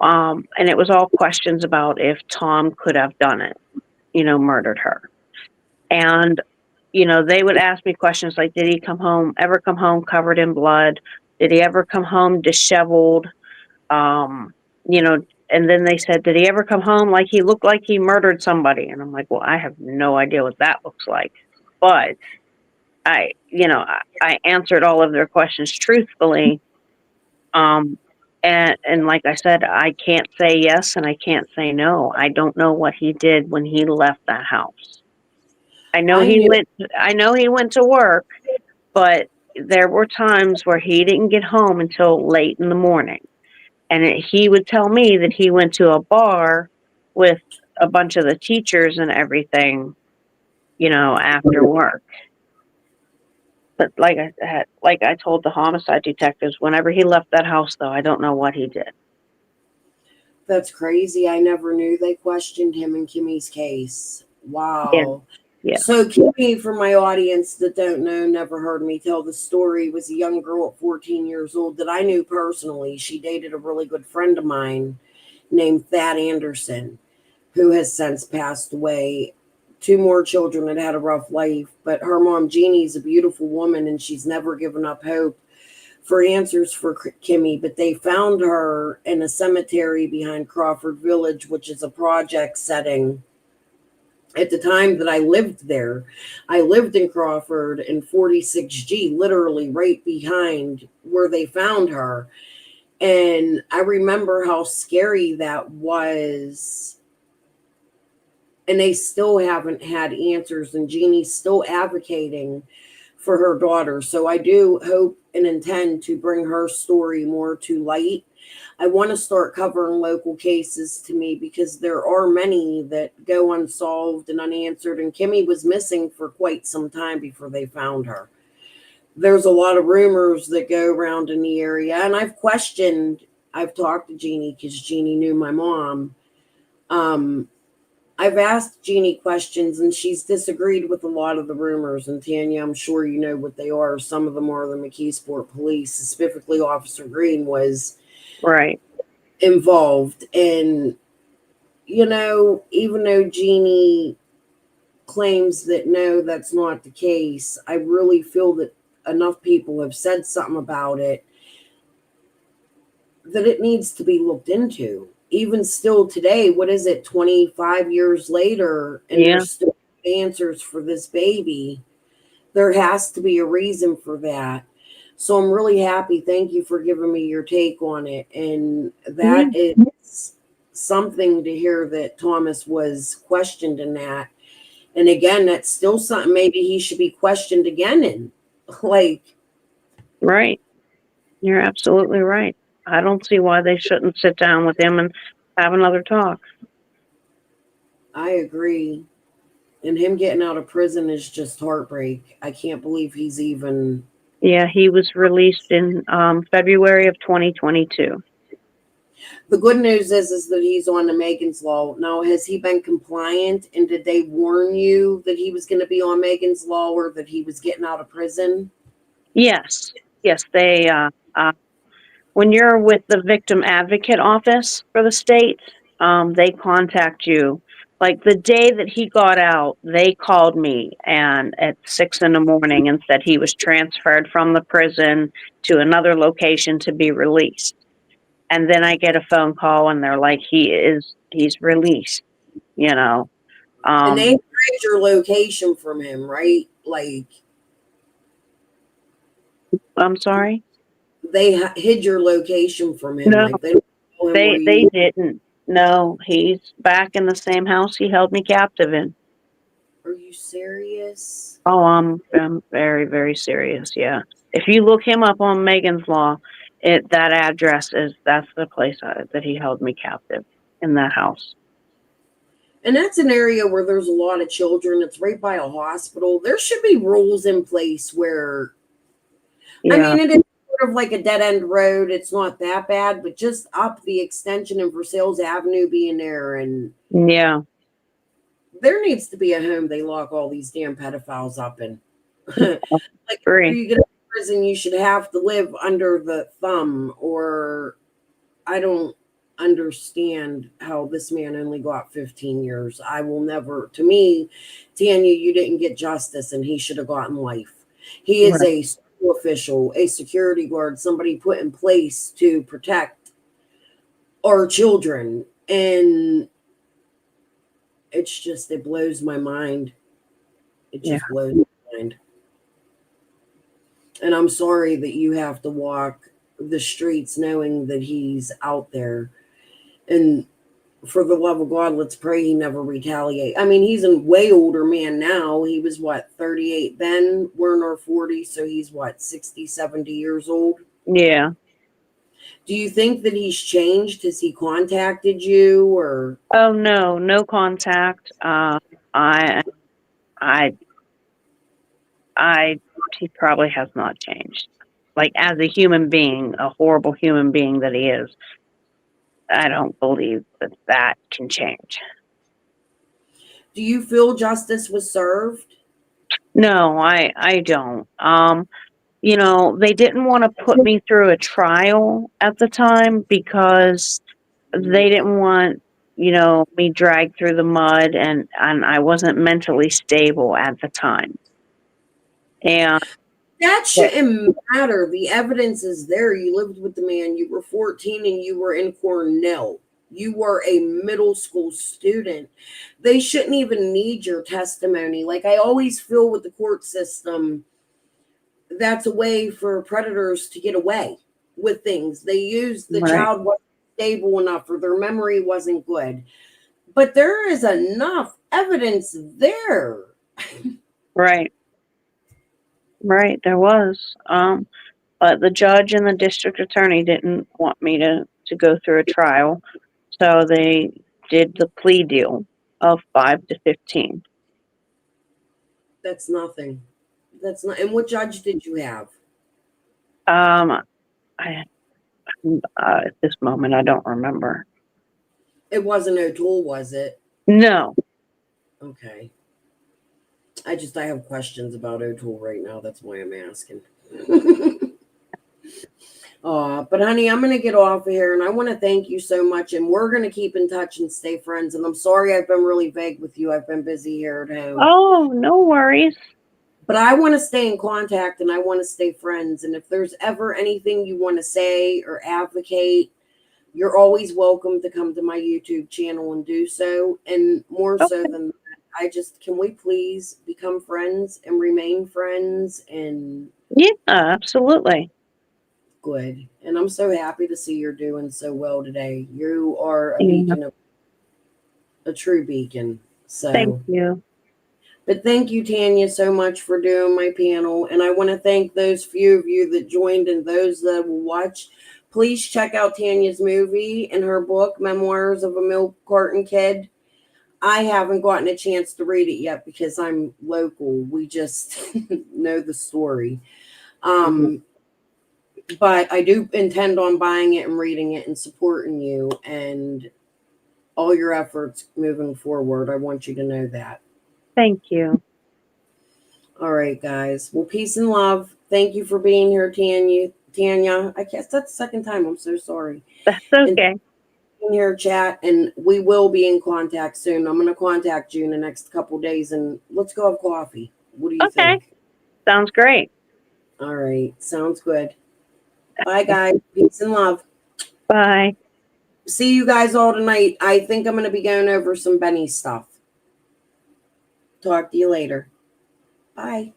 And it was all questions about if Tom could have done it, murdered her. And, they would ask me questions like, did he ever come home covered in blood? Did he ever come home disheveled? You know, and then they said, did he ever come home like he looked like he murdered somebody? And I'm like, well, I have no idea what that looks like. But I answered all of their questions truthfully. And like I said, I can't say yes and I can't say no. I don't know what he did when he left that house. I know I he knew went to work, but there were times where he didn't get home until late in the morning. And he would tell me that he went to a bar with a bunch of the teachers and everything, after work. But like I told the homicide detectives, whenever he left that house, though, I don't know what he did. that's crazy. I never knew they questioned him in Kimmy's case. Wow. Yeah. So Kimmy, for my audience that don't know, never heard me tell the story, was a young girl at 14 years old that I knew personally. She dated a really good friend of mine named Thad Anderson, who has since passed away. 2 more children had had a rough life, but her mom Jeannie's a beautiful woman and she's never given up hope for answers for Kimmy. But they found her in a cemetery behind Crawford Village, which is a project setting. At the time that I lived there, I lived in Crawford in 46G, literally right behind where they found her. And I remember how scary that was. And they still haven't had answers, and Jeannie's still advocating for her daughter. So I do hope and intend to bring her story more to light. I want to start covering local cases to me because there are many that go unsolved and unanswered. And Kimmy was missing for quite some time before they found her. There's a lot of rumors that go around in the area. And I've talked to Jeannie because Jeannie knew my mom. I've asked Jeannie questions and she's disagreed with a lot of the rumors. And Tanya, I'm sure you know what they are. Some of them are the McKeesport police, specifically Officer Green was Right. involved. And, even though Jeannie claims that no, that's not the case, I really feel that enough people have said something about it that it needs to be looked into. Even still today, what is it, 25 years later, and Yeah. there's still answers for this baby. There has to be a reason for that. So I'm really happy. Thank you for giving me your take on it. And that is something to hear that Thomas was questioned in that. And again, that's still something maybe he should be questioned again in. Like, Right. You're absolutely right. I don't see why they shouldn't sit down with him and have another talk. I agree. And him getting out of prison is just heartbreak. I can't believe he's even. Yeah, he was released in February of 2022. The good news is that he's on the Megan's Law. Now, has he been compliant? And did they warn you that he was going to be on Megan's Law or that he was getting out of prison? Yes. Yes, they when you're with the victim advocate office for the state, they contact you. Like the day that he got out, they called me and at 6 in the morning and said he was transferred from the prison to another location to be released. And then I get a phone call and they're like, he's released, you know. And they hid your location from him, right? Like, I'm sorry? they hid your location from him. No, Like, they don't know him where they you. didn't. No, he's back in the same house he held me captive in. Are you serious? Oh, I'm very, very serious. Yeah. If you look him up on Megan's Law, that address that's the place that he held me captive in that house. And that's an area where there's a lot of children. It's right by a hospital. There should be rules in place where, I Yeah. mean, it is sort of like a dead end road. It's not that bad, but just up the extension of Versailles Avenue being there. And Yeah. there needs to be a home they lock all these damn pedophiles up in. Like, after Agree. you get out of prison, you should have to live under the thumb, or I don't understand how this man only got 15 years. I will never, to me, Tanya, you didn't get justice and he should have gotten life. He is Right. a school official, a security guard, somebody put in place to protect our children. And it's just, it blows my mind. It Yeah. just blows my mind. And I'm sorry that you have to walk the streets knowing that he's out there. And for the love of God, let's pray he never retaliate. I mean, he's a way older man now. He was what, 38 then? We're in our 40s, so he's what, 60, 70 years old? Yeah. Do you think that he's changed? Has he contacted you or? Oh no, no contact. I he probably has not changed. Like as a human being, a horrible human being that he is, I don't believe that can change. Do you feel justice was served? No, I don't. They didn't want to put me through a trial at the time because they didn't want, me dragged through the mud and I wasn't mentally stable at the time. And That shouldn't matter. The evidence is there. You lived with the man. You were 14 and you were in Cornell. You were a middle school student. They shouldn't even need your testimony. Like, I always feel with the court system, that's a way for predators to get away with things. They use the right, child wasn't stable enough or their memory wasn't good. But there is enough evidence there. right, there was. But the judge and the district attorney didn't want me to go through a trial, so they did the plea deal of 5 to 15. That's nothing. That's not. And what judge did you have? I at this moment I don't remember. It wasn't O'Toole, was it? No, Okay. I have questions about O'Toole right now. That's why I'm asking. But honey, I'm going to get off of here, and I want to thank you so much, and we're going to keep in touch and stay friends. And I'm sorry I've been really vague with you. I've been busy here at home. Oh, no worries. But I want to stay in contact, and I want to stay friends. And if there's ever anything you want to say or advocate, you're always welcome to come to my YouTube channel and do so. And more so than that, can we please become friends and remain friends? And Yeah, absolutely. good. And I'm so happy to see you're doing so well today. You are a Yeah. beacon of a true beacon. Thank So, you. but thank you, Tanya, so much for doing my panel. And I want to thank those few of you that joined and those that will watch. Please check out Tanya's movie and her book, Memoirs of a Milk Carton Kid. I haven't gotten a chance to read it yet because I'm local. We just know the story. But I do intend on buying it and reading it and supporting you and all your efforts moving forward. I want you to know that. Thank you. All right, guys. Well, peace and love. Thank you for being here, Tanya. I guess that's the second time. I'm so sorry. That's okay. In here, chat, and we will be in contact soon. I'm going to contact you in the next couple days, and let's go have coffee. What do you think? Sounds great. All right. Sounds good. Bye, guys. Peace and love. Bye. See you guys all tonight. I think I'm going to be going over some Benny stuff. Talk to you later. Bye.